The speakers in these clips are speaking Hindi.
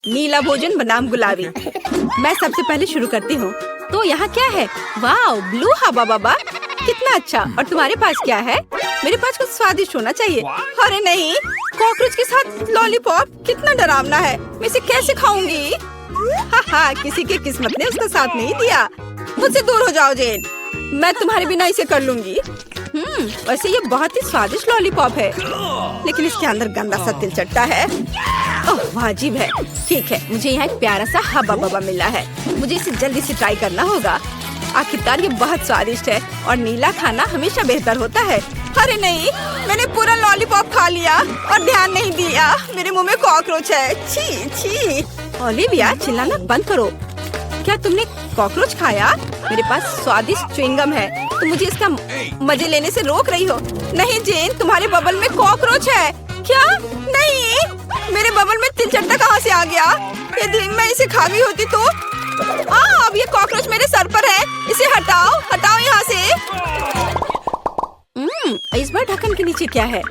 नीला भोजन बनाम गुलाबी। मैं सबसे पहले शुरू करती हूँ। तो यहाँ क्या है? वाह, ब्लू हवा बाबा, कितना अच्छा। और तुम्हारे पास क्या है? मेरे पास कुछ स्वादिष्ट होना चाहिए। अरे नहीं, कॉकरोच के साथ लॉलीपॉप, कितना डरावना है। मैं इसे कैसे खाऊंगी? हाँ, किसी की किस्मत ने उसका साथ नहीं दिया। मुझसे दूर हो जाओ जेन, मैं तुम्हारे बिना इसे कर लूंगी। वैसे ये बहुत ही स्वादिष्ट लॉलीपॉप है, लेकिन इसके अंदर गंदा सा तिल चट्टा है। ओह, वाजिब है। ठीक है, मुझे यहाँ एक प्यारा सा हब्बा बब्बा मिला है। मुझे इसे जल्दी से ट्राई करना होगा। आखिरकार ये बहुत स्वादिष्ट है और नीला खाना हमेशा बेहतर होता है। अरे नहीं, मैंने पूरा लॉलीपॉप खा लिया और ध्यान नहीं दिया। मेरे मुंह में कॉकरोच है। छी छी। ओलिविया, चिल्लाना बंद करो। क्या तुमने कॉकरोच खाया? मेरे पास स्वादिष्ट च्युइंगम है, तुम मुझे इसका मजे लेने से रोक रही हो। नहीं जेन, तुम्हारे बबल में कॉकरोच है। क्या? नहीं, मेरे बबल में तिल चट्टा कहाँ से आ गया? यदि मैं इसे खा गई होती तो। अब ये कॉकरोच मेरे सर पर है। इसे हटाओ, हटाओ यहाँ से। इस बार ढक्कन के नीचे क्या है?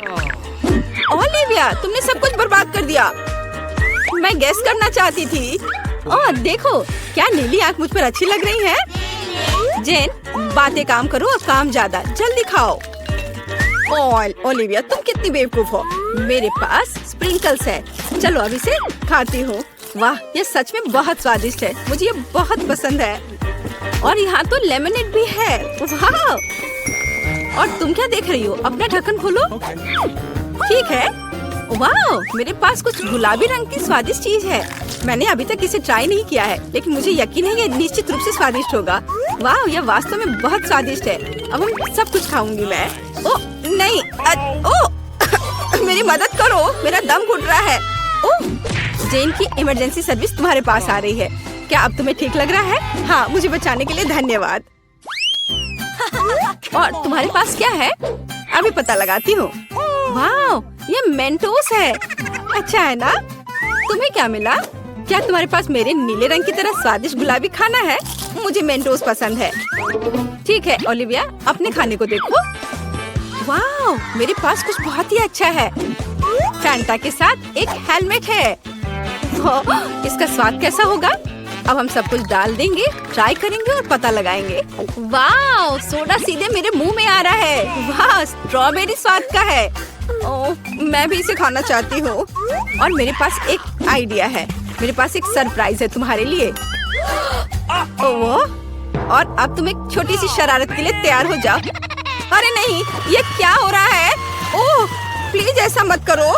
ओलिविया, तुमने सब कुछ बर्बाद कर दिया। मैं गेस करना चाहती थी। ओह देखो, क्या नीली आँख मुझ पर अच्छी लग रही है। जेन, बातें काम करो और काम ज्यादा। जल्दी खाओ। ओलिविया, तुम कितनी बेवकूफ हो। मेरे पास स्प्रिंकल्स है। चलो अब इसे खाती हूँ। वाह, ये सच में बहुत स्वादिष्ट है। मुझे ये बहुत पसंद है। और यहाँ तो लेमनेड भी है। वाह! और तुम क्या देख रही हो? अपना ढक्कन खोलो। ठीक है। वाह, मेरे पास कुछ गुलाबी रंग की स्वादिष्ट चीज है। मैंने अभी तक इसे ट्राई नहीं किया है, लेकिन मुझे यकीन है ये निश्चित रूप से स्वादिष्ट होगा। वाह, यह वास्तव में बहुत स्वादिष्ट है। अब हम सब कुछ खाऊंगी मैं। ओ नहीं, मेरी मदद करो, मेरा दम घुट रहा है। ओह, जेन की इमरजेंसी सर्विस तुम्हारे पास आ रही है। क्या अब तुम्हें ठीक लग रहा है? हाँ, मुझे बचाने के लिए धन्यवाद। और तुम्हारे पास क्या है? अभी पता लगाती हूँ। वाह, ये मेंटोस है। अच्छा है ना? तुम्हें क्या मिला? क्या तुम्हारे पास मेरे नीले रंग की तरह स्वादिष्ट गुलाबी खाना है? मुझे मेंटोस पसंद है। ठीक है ओलिविया, अपने खाने को देखो। वाह, मेरे पास कुछ बहुत ही अच्छा है। फैंटा के साथ एक हेलमेट है। इसका स्वाद कैसा होगा? अब हम सब कुछ डाल देंगे, ट्राई करेंगे और पता लगाएंगे। वाह, सोडा सीधे मेरे मुंह में आ रहा है। वाह, स्ट्रॉबेरी स्वाद का है। ओह, मैं भी इसे खाना चाहती हूँ। और मेरे पास एक आइडिया है। मेरे पास एक सरप्राइज है तुम्हारे लिए। ओह, और अब तुम एक छोटी सी शरारत के लिए तैयार हो जाओ। अरे नहीं, ये क्या हो रहा है? ओह, प्लीज ऐसा मत करो।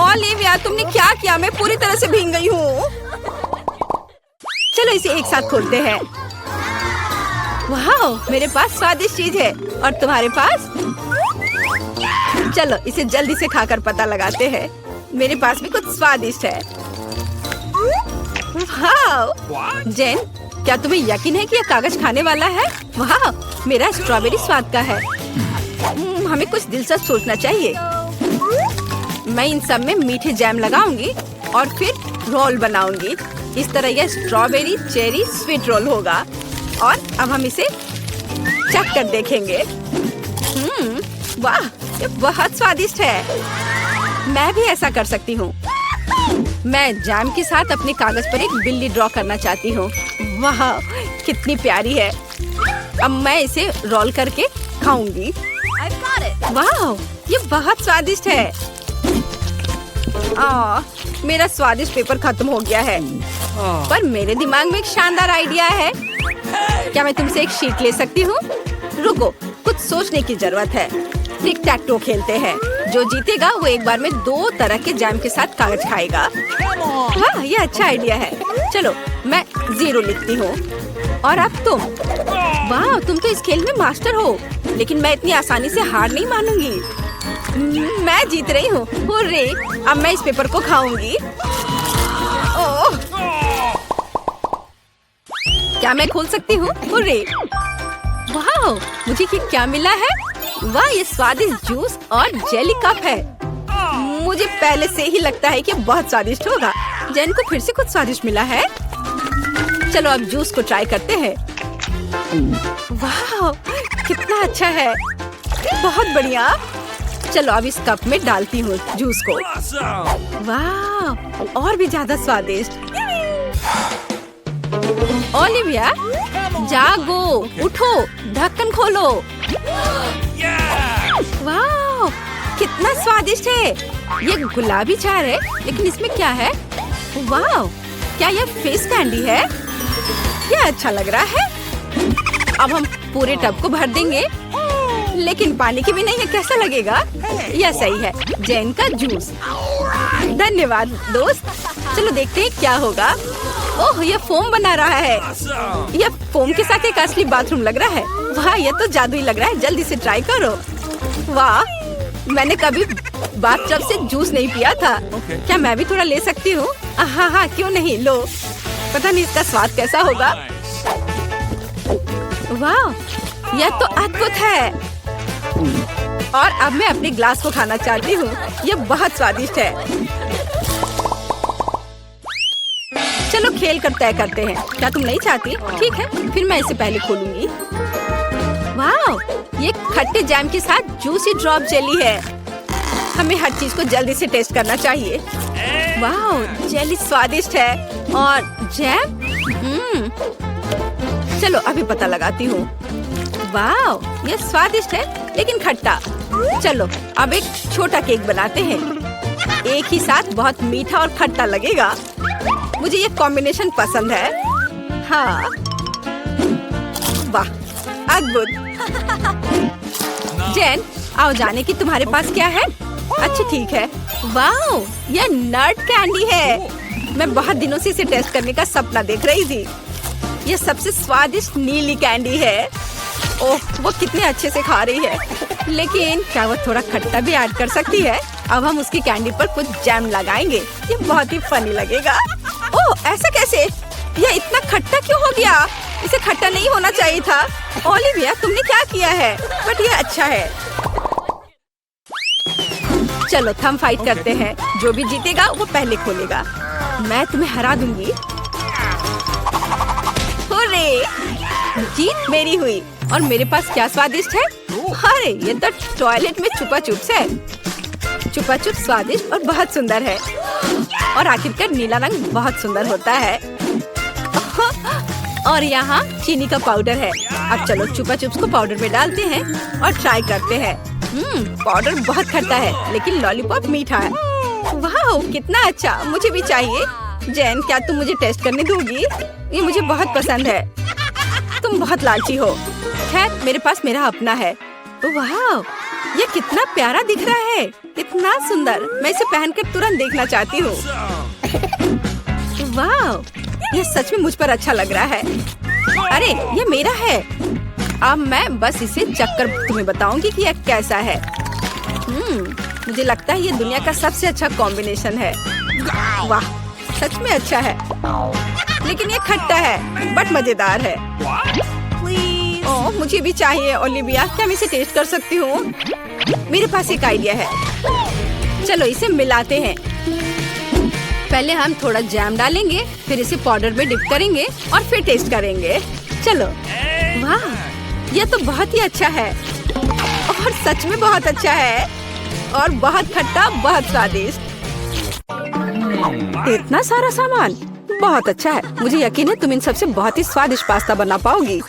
ओलिविया, तुमने क्या किया? मैं पूरी तरह से भीग गई हूँ। चलो इसे एक साथ खोलते हैं। वाह, मेरे पास स्वादिष्ट चीज है। और तुम्हारे पास? चलो इसे जल्दी से खाकर पता लगाते हैं। मेरे पास भी कुछ स्वादिष्ट है। वाह! जेन, क्या तुम्हें यकीन है कि यह कागज खाने वाला है? वाह, मेरा स्ट्रॉबेरी स्वाद का है। हमें कुछ दिलचस्प सोचना चाहिए। मैं इन सब में मीठे जैम लगाऊंगी और फिर रोल बनाऊंगी। इस तरह यह स्ट्रॉबेरी चेरी स्वीट रोल होगा। और अब हम इसे चख कर देखेंगे। वाह, ये बहुत स्वादिष्ट है। मैं भी ऐसा कर सकती हूँ। मैं जैम के साथ अपने कागज पर एक बिल्ली ड्रॉ करना चाहती हूँ। वाह, कितनी प्यारी है। अब मैं इसे रोल करके खाऊंगी। वाह, ये बहुत स्वादिष्ट है। मेरा स्वादिष्ट पेपर खत्म हो गया है। पर मेरे दिमाग में एक शानदार आइडिया है। क्या मैं तुमसे एक शीट ले सकती हूँ? रुको, कुछ सोचने की जरूरत है। टिक टैक टो खेलते हैं। जो जीतेगा वो एक बार में 2 तरह के जैम के साथ कागज खाएगा। वाह, ये अच्छा आइडिया है। चलो मैं 0 लिखती हूँ। और अब तुम? वाह, तुम तो इस खेल में मास्टर हो। लेकिन मैं इतनी आसानी से हार नहीं मानूंगी। मैं जीत रही हूँ। हुर्रे! अब मैं इस पेपर को खाऊंगी। ओह! क्या मैं खोल सकती हूँ? हुर्रे! वाह, मुझे क्या मिला है? वाह, ये स्वादिष्ट जूस और जेली कप है। मुझे पहले से ही लगता है कि बहुत स्वादिष्ट होगा। जेन को फिर से कुछ स्वादिष्ट मिला है। चलो अब जूस को ट्राई करते हैं। वाह, कितना अच्छा है। बहुत बढ़िया। चलो अब इस कप में डालती हूँ जूस को। वाह, और भी ज्यादा स्वादिष्ट। ओलिविया, जागो, उठो, ढक्कन खोलो। वाह, कितना स्वादिष्ट है। ये गुलाबी चार है, लेकिन इसमें क्या है? वाह, क्या यह फिश कैंडी है? यह अच्छा लग रहा है। अब हम पूरे टब को भर देंगे, लेकिन पानी की भी नहीं है। कैसा लगेगा? यह सही है। जैन का जूस। धन्यवाद दोस्त। चलो देखते हैं क्या होगा। ओह, यह फोम बना रहा है। यह फोम के साथ एक असली बाथरूम लग रहा है। वाह, यह तो जादुई लग रहा है। जल्दी से ट्राई करो। वाह, मैंने कभी बाथटब से जूस नहीं पिया था। क्या मैं भी थोड़ा ले सकती हूँ? हाँ हाँ, क्यों नहीं, लो। पता नहीं इसका स्वाद कैसा होगा। वाह, यह तो अद्भुत है। और अब मैं अपने ग्लास को खाना चाहती हूँ। यह बहुत स्वादिष्ट है। चलो खेल कर तय करते हैं। क्या तुम नहीं चाहती? ठीक है, फिर मैं इसे पहले खोलूंगी। वाह, ये खट्टे जैम के साथ जूसी ड्रॉप जेली है। हमें हर चीज को जल्दी से टेस्ट करना चाहिए। वाह, जेली स्वादिष्ट है और जैम चलो अभी पता लगाती हूँ। वाह, ये स्वादिष्ट है लेकिन खट्टा। चलो अब एक छोटा केक बनाते हैं। एक ही साथ बहुत मीठा और खट्टा लगेगा। मुझे ये कॉम्बिनेशन पसंद है। हाँ, वाह, अद्भुत। जैन, आओ जाने की तुम्हारे पास क्या है? अच्छा ठीक है। वाह, यह नट कैंडी है। मैं बहुत दिनों से इसे टेस्ट करने का सपना देख रही थी। यह सबसे स्वादिष्ट नीली कैंडी है। ओह, वो कितने अच्छे से खा रही है। लेकिन क्या वो थोड़ा खट्टा भी ऐड कर सकती है? अब हम उसकी कैंडी पर कुछ जैम लगाएंगे। ये बहुत ही फनी लगेगा। ओह, ऐसा कैसे? यह इतना खट्टा क्यों हो गया? इसे खट्टा नहीं होना चाहिए था। ओलिविया, तुमने क्या किया है? बट यह अच्छा है। चलो थम फाइट करते हैं। जो भी जीतेगा वो पहले खोलेगा। मैं तुम्हें हरा दूंगी। हुर्रे! जीत मेरी हुई। और मेरे पास क्या स्वादिष्ट है? अरे, ये तो टॉयलेट में छुपा चुप्स है। छुपा चुप स्वादिष्ट और बहुत सुंदर है। और आखिरकार नीला रंग बहुत सुंदर होता है। और यहाँ चीनी का पाउडर है। अब चलो छुपा चुप्स को पाउडर में डालते हैं और ट्राई करते हैं। पाउडर बहुत खट्टा है लेकिन लॉलीपॉप मीठा है। वाह, कितना अच्छा। मुझे भी चाहिए। जैन, क्या तुम मुझे टेस्ट करने दोगी? ये मुझे बहुत पसंद है। तुम बहुत लालची हो। खैर, मेरे पास मेरा अपना है। वाह, ये कितना प्यारा दिख रहा है। इतना सुंदर। मैं इसे पहनकर तुरंत देखना चाहती हूँ। वाह, ये सच में मुझ पर अच्छा लग रहा है। अरे, ये मेरा है। अब मैं बस इसे चखकर तुम्हें बताऊंगी कि यह कैसा है। मुझे लगता है ये दुनिया का सबसे अच्छा कॉम्बिनेशन है। वाह, सच में अच्छा है। लेकिन ये खट्टा है बट मजेदार है। ओह, मुझे भी चाहिए। ओलिविया, क्या मैं इसे टेस्ट कर सकती हूँ? मेरे पास एक आइडिया है। चलो इसे मिलाते हैं। पहले हम थोड़ा जैम डालेंगे, फिर इसे पाउडर में डिप करेंगे और फिर टेस्ट करेंगे। चलो। वाह, यह तो बहुत ही अच्छा है और सच में बहुत अच्छा है और बहुत खट्टा, बहुत स्वादिष्ट। इतना सारा सामान बहुत अच्छा है। मुझे यकीन है तुम इन सबसे बहुत ही स्वादिष्ट पास्ता बना पाओगी।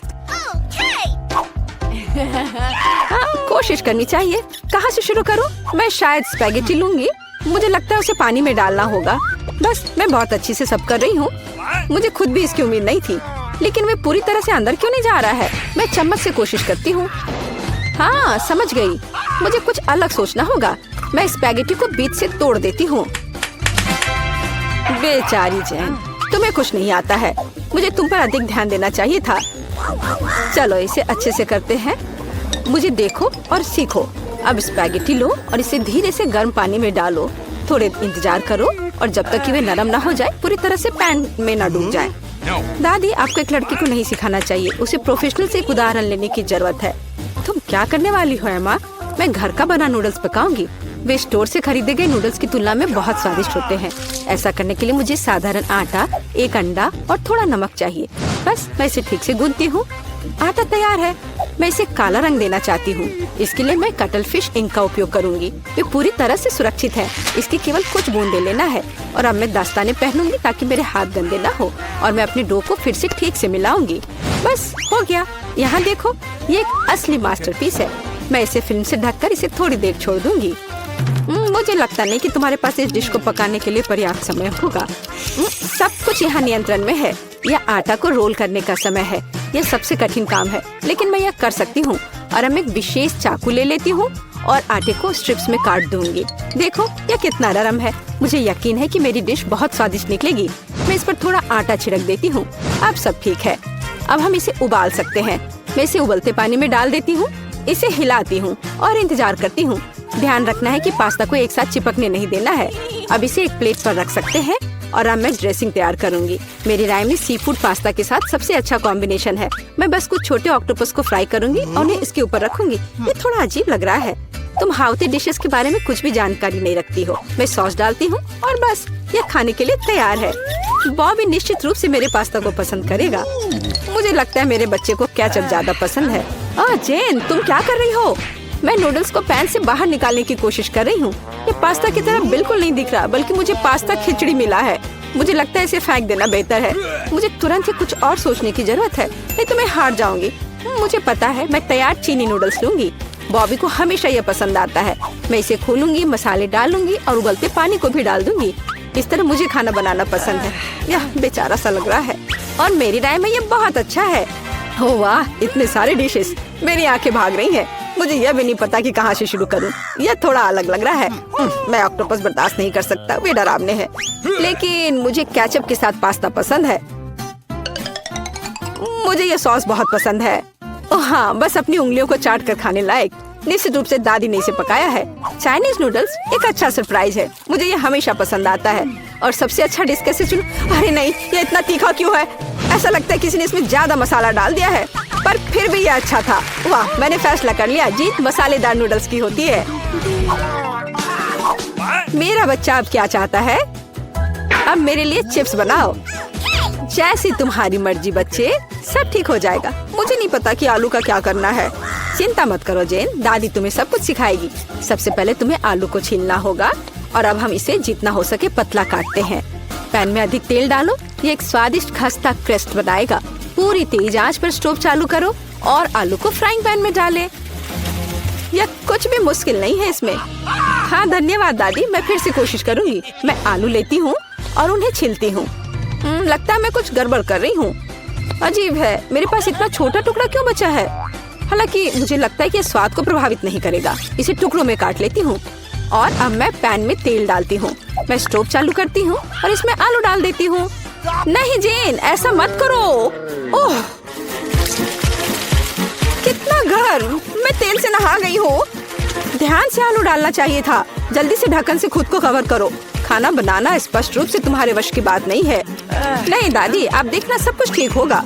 कोशिश करनी चाहिए। कहाँ से शुरू करूँ? मैं शायद स्पैगेटी लूंगी। मुझे लगता है उसे पानी में डालना होगा। बस, मैं बहुत अच्छी से सब कर रही हूँ। मुझे खुद भी इसकी उम्मीद नहीं थी। लेकिन वे पूरी तरह से अंदर क्यों नहीं जा रहा है? मैं चम्मच से कोशिश करती हूँ। हाँ, समझ गई। मुझे कुछ अलग सोचना होगा। मैं स्पैगेटी को बीच से तोड़ देती हूँ। बेचारी जैन, तुम्हें कुछ नहीं आता है। मुझे तुम पर अधिक ध्यान देना चाहिए था। चलो इसे अच्छे से करते हैं। मुझे देखो और सीखो। अब स्पैगेटी लो और इसे धीरे से गर्म पानी में डालो। थोड़े इंतजार करो और जब तक कि वे नरम ना हो जाए, पूरी तरह से पैन में न डूब जाए। दादी, आपको एक लड़की को नहीं सिखाना चाहिए। उसे प्रोफेशनल से एक उदाहरण लेने की जरूरत है। तुम क्या करने वाली हो एमा? मैं घर का बना नूडल्स पकाऊंगी। वे स्टोर से खरीदे गए नूडल्स की तुलना में बहुत स्वादिष्ट होते हैं। ऐसा करने के लिए मुझे साधारण आटा, एक अंडा और थोड़ा नमक चाहिए। बस मैं इसे ठीक से गूंथती हूँ। आटा तैयार है। मैं इसे काला रंग देना चाहती हूँ। इसके लिए मैं कटल फिश इंक का उपयोग करूँगी। ये पूरी तरह से सुरक्षित है। इसकी केवल कुछ बूंदे लेना है और अब मैं दस्ताने पहनूंगी ताकि मेरे हाथ गंदे ना हो। और मैं अपने डो को फिर से ठीक से मिलाऊंगी। बस हो गया। यहाँ देखो, ये एक असली मास्टरपीस है। मैं इसे फिल्म से ढककर इसे थोड़ी देर छोड़ दूंगी। मुझे लगता नहीं कि तुम्हारे पास इस डिश को पकाने के लिए पर्याप्त समय होगा। सब कुछ यहाँ नियंत्रण में है। यह आटा को रोल करने का समय है। यह सबसे कठिन काम है, लेकिन मैं यह कर सकती हूँ। और अब एक विशेष चाकू ले लेती हूँ और आटे को स्ट्रिप्स में काट दूंगी। देखो यह कितना नरम है। मुझे यकीन है कि मेरी डिश बहुत स्वादिष्ट निकलेगी। मैं इस पर थोड़ा आटा छिड़क देती हूँ। अब सब ठीक है। अब हम इसे उबाल सकते हैं। मैं इसे उबलते पानी में डाल देती हूँ। इसे हिलाती हूँ और इंतजार करती हूँ। ध्यान रखना है कि पास्ता को एक साथ चिपकने नहीं देना है। अब इसे एक प्लेट पर रख सकते हैं और अब मैं ड्रेसिंग तैयार करूंगी। मेरी राय में सी फूड पास्ता के साथ सबसे अच्छा कॉम्बिनेशन है। मैं बस कुछ छोटे ऑक्टोपस को फ्राई करूंगी और उन्हें इसके ऊपर रखूंगी। ये थोड़ा अजीब लग रहा है। तुम हाउती डिशेस के बारे में कुछ भी जानकारी नहीं रखती हो। मैं सॉस डालती हूँ और बस यह खाने के लिए तैयार है। बॉबी निश्चित रूप से मेरे पास्ता को पसंद करेगा। मुझे लगता है मेरे बच्चे को केचप ज्यादा पसंद है। जेन, तुम क्या कर रही हो? मैं नूडल्स को पैन से बाहर निकालने की कोशिश कर रही हूँ। ये पास्ता की तरह बिल्कुल नहीं दिख रहा, बल्कि मुझे पास्ता खिचड़ी मिला है। मुझे लगता है इसे फेंक देना बेहतर है। मुझे तुरंत ही कुछ और सोचने की जरूरत है, नहीं तो मैं हार जाऊंगी। मुझे पता है, मैं तैयार चीनी नूडल्स लूंगी। बॉबी को हमेशा यह पसंद आता है। मैं इसे खोलूंगी, मसाले डालूंगी और उबलते पानी को भी डाल दूंगी। इस तरह मुझे खाना बनाना पसंद है। यह बेचारा सा लग रहा है और मेरी राय में ये बहुत अच्छा है। हो वाह, इतने सारे डिशेस। मेरी आंखें भाग रही हैं। मुझे यह भी नहीं पता कि कहाँ से शुरू करूं। यह थोड़ा अलग लग रहा है। मैं ऑक्टोपस बर्दाश्त नहीं कर सकता, वे डरावने हैं। लेकिन मुझे केचप के साथ पास्ता पसंद है। मुझे यह सॉस बहुत पसंद है। ओह हाँ, बस अपनी उंगलियों को चाट कर खाने लायक। निश्चित रूप से दादी ने इसे पकाया है। चाइनीज नूडल्स एक अच्छा सरप्राइज है। मुझे ये हमेशा पसंद आता है। और सबसे अच्छा डिश कैसे चुनूं? अरे नहीं, ये इतना तीखा क्यों है? ऐसा लगता है किसी ने इसमें ज्यादा मसाला डाल दिया है, पर फिर भी ये अच्छा था। वाह, मैंने फैसला कर लिया, जीत मसालेदार नूडल्स की होती है। मेरा बच्चा अब क्या चाहता है? अब मेरे लिए चिप्स बनाओ। जैसी तुम्हारी मर्जी बच्चे, सब ठीक हो जाएगा। मुझे नहीं पता कि आलू का क्या करना है। चिंता मत करो जेन, दादी तुम्हें सब कुछ सिखाएगी। सबसे पहले तुम्हें आलू को छीलना होगा और अब हम इसे जितना हो सके पतला काटते हैं। पैन में अधिक तेल डालो। ये एक स्वादिष्ट खस्ता क्रस्ट बनाएगा। पूरी तेज आंच पर स्टोव चालू करो और आलू को फ्राइंग पैन में डालें। यह कुछ भी मुश्किल नहीं है इसमें। हाँ धन्यवाद दादी, मैं फिर से कोशिश करूंगी। मैं आलू लेती हूँ और उन्हें छीलती हूँ। लगता है मैं कुछ गड़बड़ कर रही हूँ। अजीब है, मेरे पास इतना छोटा टुकड़ा क्यों बचा है? हालांकि मुझे लगता है कि स्वाद को प्रभावित नहीं करेगा। इसे टुकड़ों में काट लेती हूँ और अब मैं पैन में तेल डालती हूँ। मैं स्टोव चालू करती हूँ और इसमें आलू डाल देती हूँ। नहीं जेन, ऐसा मत करो। ओह, कितना गर्म! मैं तेल से नहा गई हूँ। ध्यान से आलू डालना चाहिए था। जल्दी से ढक्कन से खुद को कवर करो। खाना बनाना स्पष्ट रूप से तुम्हारे वश की बात नहीं है। नहीं दादी, आप देखना सब कुछ ठीक होगा।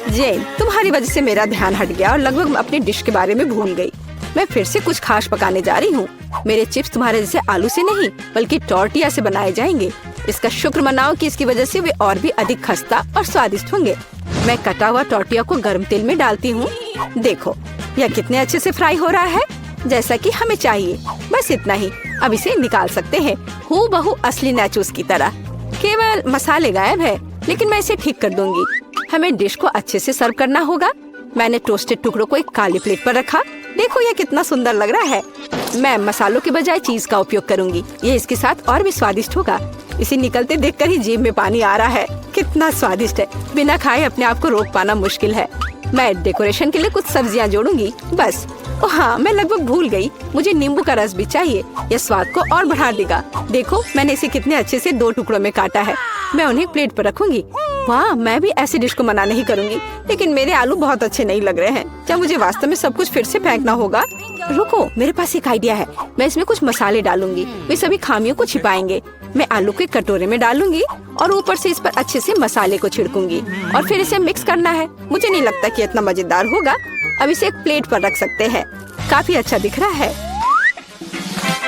जेन, तुम्हारी वजह से मेरा ध्यान हट गया और लगभग अपनी डिश के बारे में भूल गई। मैं फिर से कुछ खास पकाने जा रही हूँ। मेरे चिप्स तुम्हारे जैसे आलू से नहीं, बल्कि टॉर्टिया से बनाए जाएंगे। इसका शुक्र मनाओ कि इसकी वजह से वे और भी अधिक खस्ता और स्वादिष्ट होंगे। मैं कटा हुआ टॉर्टिया को गर्म तेल में डालती हूँ। देखो, यह कितने अच्छे से फ्राई हो रहा है, जैसा कि हमें चाहिए। बस इतना ही। अब इसे निकाल सकते हैं, हूबहू असली नाचोस की तरह। केवल मसाले गायब है, लेकिन मैं इसे ठीक कर दूंगी। हमें डिश को अच्छे से सर्व करना होगा। मैंने टोस्टेड टुकड़ों को एक काली प्लेट पर रखा। देखो यह कितना सुंदर लग रहा है। मैं मसालों के बजाय चीज का उपयोग करूंगी। ये इसके साथ और भी स्वादिष्ट होगा। इसे निकलते देखकर ही जीभ में पानी आ रहा है। कितना स्वादिष्ट है, बिना खाए अपने आप को रोक पाना मुश्किल है। मैं डेकोरेशन के लिए कुछ सब्जियां जोड़ूंगी बस। ओ हाँ, मैं लगभग भूल गई, मुझे नींबू का रस भी चाहिए। यह स्वाद को और बढ़ा देगा। देखो मैंने इसे कितने अच्छे से 2 टुकड़ों में काटा है। मैं उन्हें प्लेट पर रखूंगी। वाह, मैं भी ऐसी डिश को मना नहीं करूंगी, लेकिन मेरे आलू बहुत अच्छे नहीं लग रहे हैं। क्या मुझे वास्तव में सब कुछ फिर से फेंकना होगा? रुको, मेरे पास एक आइडिया है। मैं इसमें कुछ मसाले डालूंगी, वे सभी खामियों को छिपाएंगे। मैं आलू के कटोरे में डालूंगी और ऊपर से इस पर अच्छे से मसाले को छिड़कूंगी और फिर इसे मिक्स करना है। मुझे नहीं लगता कि इतना मजेदार होगा। अब इसे एक प्लेट पर रख सकते हैं। काफी अच्छा दिख रहा है।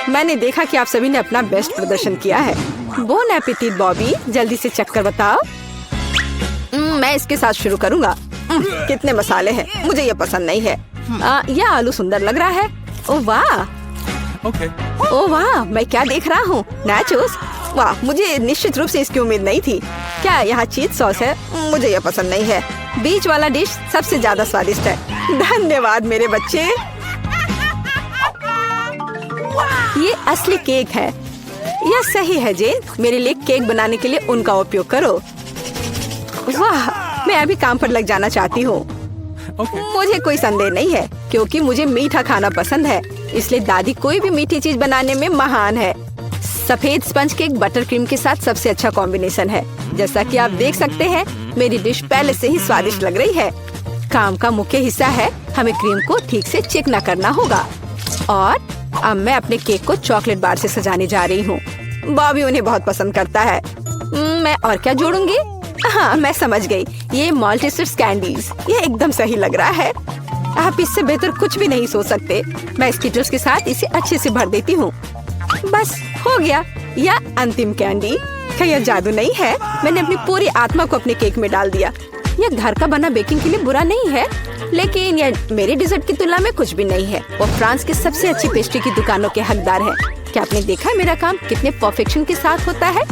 मैंने देखा कि आप सभी ने अपना बेस्ट प्रदर्शन किया है। बोन एपेटिट बॉबी, जल्दी से चख कर बताओ। मैं इसके साथ शुरू करूंगा। कितने मसाले हैं, मुझे ये पसंद नहीं है। यह आलू सुंदर लग रहा है। ओह वाह, ओह वाह, मैं क्या देख रहा हूँ? नाचोस। वाह, मुझे निश्चित रूप से इसकी उम्मीद नहीं थी। क्या यहाँ चीज सॉस है? मुझे यह पसंद नहीं है। बीच वाला डिश सबसे ज्यादा स्वादिष्ट है। धन्यवाद मेरे बच्चे। ये असली केक है। यह सही है जेन। मेरे लिए केक बनाने के लिए उनका उपयोग करो। वाह, मैं अभी काम पर लग जाना चाहती हूँ। मुझे कोई संदेह नहीं है क्योंकि मुझे मीठा खाना पसंद है, इसलिए दादी कोई भी मीठी चीज बनाने में महान है। सफेद स्पंज केक बटर क्रीम के साथ सबसे अच्छा कॉम्बिनेशन है। जैसा कि आप देख सकते हैं, मेरी डिश पहले से ही स्वादिष्ट लग रही है। काम का मुख्य हिस्सा है, हमें क्रीम को ठीक से चिकना करना होगा। और अब मैं अपने केक को चॉकलेट बार से सजाने जा रही हूँ। बॉबी उन्हें बहुत पसंद करता है। मैं और क्या जोड़ूंगी? हाँ, मैं समझ गई। ये माल्टेसर्स कैंडीज, ये एकदम सही लग रहा है। आप इससे बेहतर कुछ भी नहीं सोच सकते। मैं स्किटल्स के साथ इसे अच्छे से भर देती हूँ। बस हो गया। यह अंतिम कैंडी। क्या यह जादू नहीं है? मैंने अपनी पूरी आत्मा को अपने केक में डाल दिया। यह घर का बना बेकिंग के लिए बुरा नहीं है, लेकिन यह मेरे डिजर्ट की तुलना में कुछ भी नहीं है। वो फ्रांस की सबसे अच्छी पेस्ट्री की दुकानों के हकदार है। क्या आपने देखा मेरा काम कितने परफेक्शन के साथ होता है?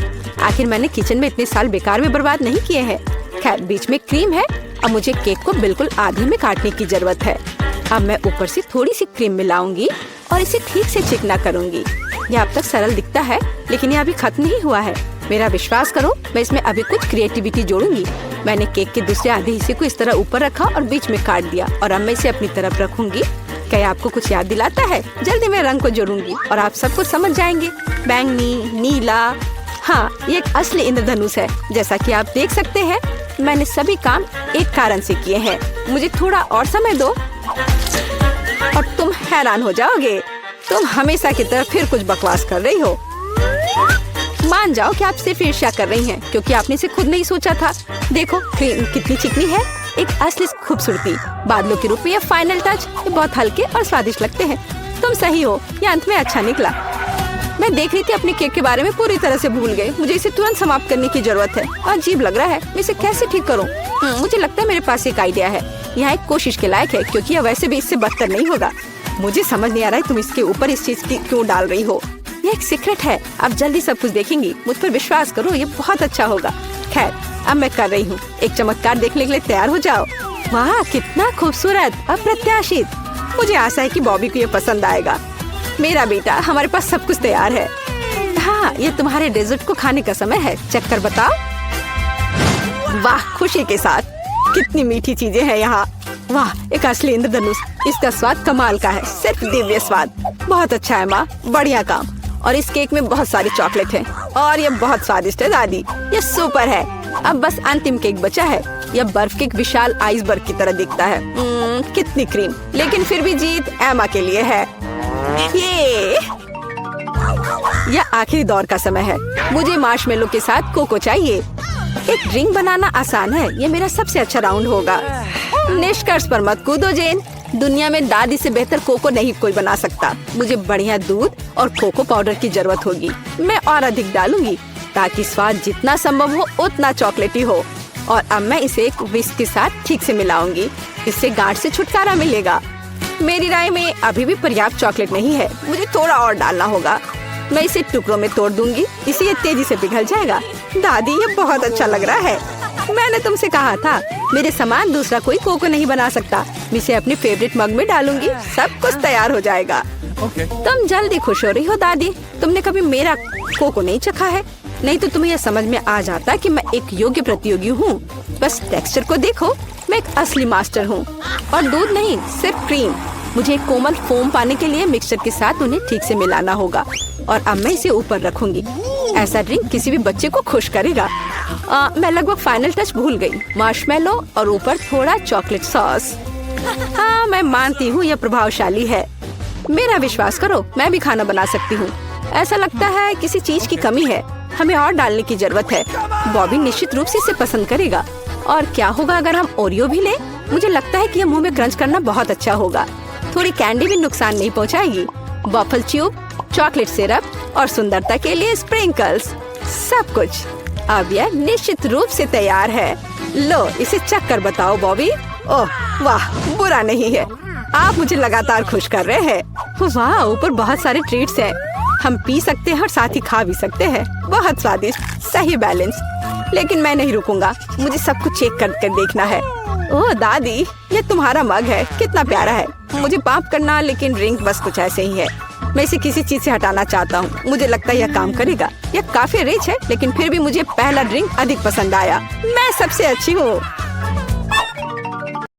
आखिर मैंने किचन में इतने साल बेकार में बर्बाद नहीं किए हैं। खैर, बीच में क्रीम है। अब मुझे केक को बिल्कुल आधे में काटने की जरूरत है। अब मैं ऊपर से थोड़ी सी क्रीम मिलाऊंगी और इसे ठीक से चिकना करूंगी। यह अब तक सरल दिखता है, लेकिन यह अभी खत्म नहीं हुआ है। मेरा विश्वास करो, मैं इसमें अभी कुछ क्रिएटिविटी जोड़ूंगी। मैंने केक के दूसरे आधे हिस्से को इस तरह ऊपर रखा और बीच में काट दिया, और अब मैं इसे अपनी तरफ रखूंगी। क्या आपको कुछ याद दिलाता है? जल्दी मैं रंग को जोड़ूंगी और आप सब कुछ समझ जाएंगे। बैंगनी, नीला। हाँ, ये एक असली इंद्रधनुष है। जैसा कि आप देख सकते हैं, मैंने सभी काम एक कारण से किए हैं। मुझे थोड़ा और समय दो और तुम हैरान हो जाओगे। तुम हमेशा की तरह फिर कुछ बकवास कर रही हो। मान जाओ कि आप सिर्फ ईर्ष्या कर रही हैं, क्योंकि आपने इसे खुद नहीं सोचा था। देखो क्रीम कितनी चिकनी है, एक असली खूबसूरती। बादलों के रूप में यह फाइनल टच। ये बहुत हल्के और स्वादिष्ट लगते हैं। तुम सही हो, यह अंत में अच्छा निकला। मैं देख रही थी अपने केक के बारे में पूरी तरह से भूल गई। मुझे इसे तुरंत समाप्त करने की जरूरत है। अजीब लग रहा है, मैं इसे कैसे ठीक करूं? मुझे लगता है मेरे पास एक आइडिया है। यह एक कोशिश के लायक है, क्योंकि यह वैसे भी इससे बदतर नहीं होगा। मुझे समझ नहीं आ रहा है तुम इसके ऊपर इस चीज की क्यों डाल रही हो। ये एक सीक्रेट है। आप जल्दी सब कुछ देखेंगी। मुझ पर विश्वास करो, ये बहुत अच्छा होगा। खैर, अब मैं कर रही हूँ। एक चमत्कार देखने के लिए तैयार हो जाओ। वाह, कितना खूबसूरत, अप्रत्याशित। मुझे आशा है कि बॉबी को ये पसंद आएगा। मेरा बेटा, हमारे पास सब कुछ तैयार है। हाँ, ये तुम्हारे डेजर्ट को खाने का समय है। चेक कर बताओ। वाह, खुशी के साथ। कितनी मीठी चीजें हैं यहाँ। वाह, एक असली इंद्रधनुष। इसका स्वाद कमाल का है, सिर्फ दिव्य स्वाद। बहुत अच्छा है माँ, बढ़िया काम। और इस केक में बहुत सारी चॉकलेट है और ये बहुत स्वादिष्ट है दादी। ये सुपर है। अब बस अंतिम केक बचा है। यह बर्फ के एक विशाल आइसबर्ग की तरह दिखता है। कितनी क्रीम, लेकिन फिर भी जीत एमा के लिए है। यह आखिरी दौर का समय है। मुझे मार्शमेलो के साथ कोको चाहिए। एक ड्रिंक बनाना आसान है। ये मेरा सबसे अच्छा राउंड होगा। निष्कर्ष पर मत कूदो जेन। दुनिया में दादी से बेहतर कोको नहीं कोई बना सकता। मुझे बढ़िया दूध और कोको पाउडर की जरूरत होगी। मैं और अधिक डालूंगी ताकि स्वाद जितना संभव हो उतना चॉकलेटी हो। और अब मैं इसे एक विस्क के साथ ठीक से मिलाऊंगी। इससे गांठ से छुटकारा मिलेगा। मेरी राय में अभी भी पर्याप्त चॉकलेट नहीं है। मुझे थोड़ा और डालना होगा। मैं इसे टुकड़ों में तोड़ दूंगी, इससे ये तेजी से पिघल जाएगा। दादी, ये बहुत अच्छा लग रहा है। मैंने तुमसे कहा था, मेरे समान दूसरा कोई कोको नहीं बना सकता। मैं इसे अपने फेवरेट मग में डालूंगी। सब कुछ तैयार हो जाएगा। तुम जल्दी खुश हो रही हो दादी। तुमने कभी मेरा कोको नहीं चखा है, नहीं तो तुम्हें यह समझ में आ जाता कि मैं एक योग्य प्रतियोगी हूँ। बस टेक्सचर को देखो, मैं एक असली मास्टर हूँ। और दूध नहीं, सिर्फ क्रीम। मुझे एक कोमल फोम पाने के लिए मिक्सचर के साथ उन्हें ठीक से मिलाना होगा। और अब मैं इसे ऊपर रखूंगी। ऐसा ड्रिंक किसी भी बच्चे को खुश करेगा। मैं लगभग फाइनल टच भूल गई। मार्शमेलो और ऊपर थोड़ा चॉकलेट सॉस। हाँ, मैं मानती हूँ यह प्रभावशाली है। मेरा विश्वास करो, मैं भी खाना बना सकती हूँ। ऐसा लगता है किसी चीज की कमी है। हमें और डालने की जरूरत है। बॉबी निश्चित रूप से इसे पसंद करेगा। और क्या होगा अगर हम ओरियो भी लें? मुझे लगता है कि यह मुंह में क्रंच करना बहुत अच्छा होगा। थोड़ी कैंडी भी नुकसान नहीं पहुँचाएगी। वॉफल ट्यूब, चॉकलेट सिरप और सुंदरता के लिए स्प्रिंकल्स, सब कुछ। अब यह निश्चित रूप से तैयार है। लो, इसे चख कर बताओ बॉबी। ओह वाह, बुरा नहीं है। आप मुझे लगातार खुश कर रहे हैं। वाह, ऊपर बहुत सारे ट्रीट्स हैं। हम पी सकते हैं और साथ ही खा भी सकते हैं। बहुत स्वादिष्ट, सही बैलेंस। लेकिन मैं नहीं रुकूंगा, मुझे सब कुछ चेक कर देखना है। ओह दादी, ये तुम्हारा मग है, कितना प्यारा है। मुझे माफ करना, लेकिन ड्रिंक बस कुछ ऐसे ही है। मैं इसे किसी चीज से हटाना चाहता हूँ। मुझे लगता है यह काम करेगा। यह काफी रिच है, लेकिन फिर भी मुझे पहला ड्रिंक अधिक पसंद आया। मैं सबसे अच्छी हूँ।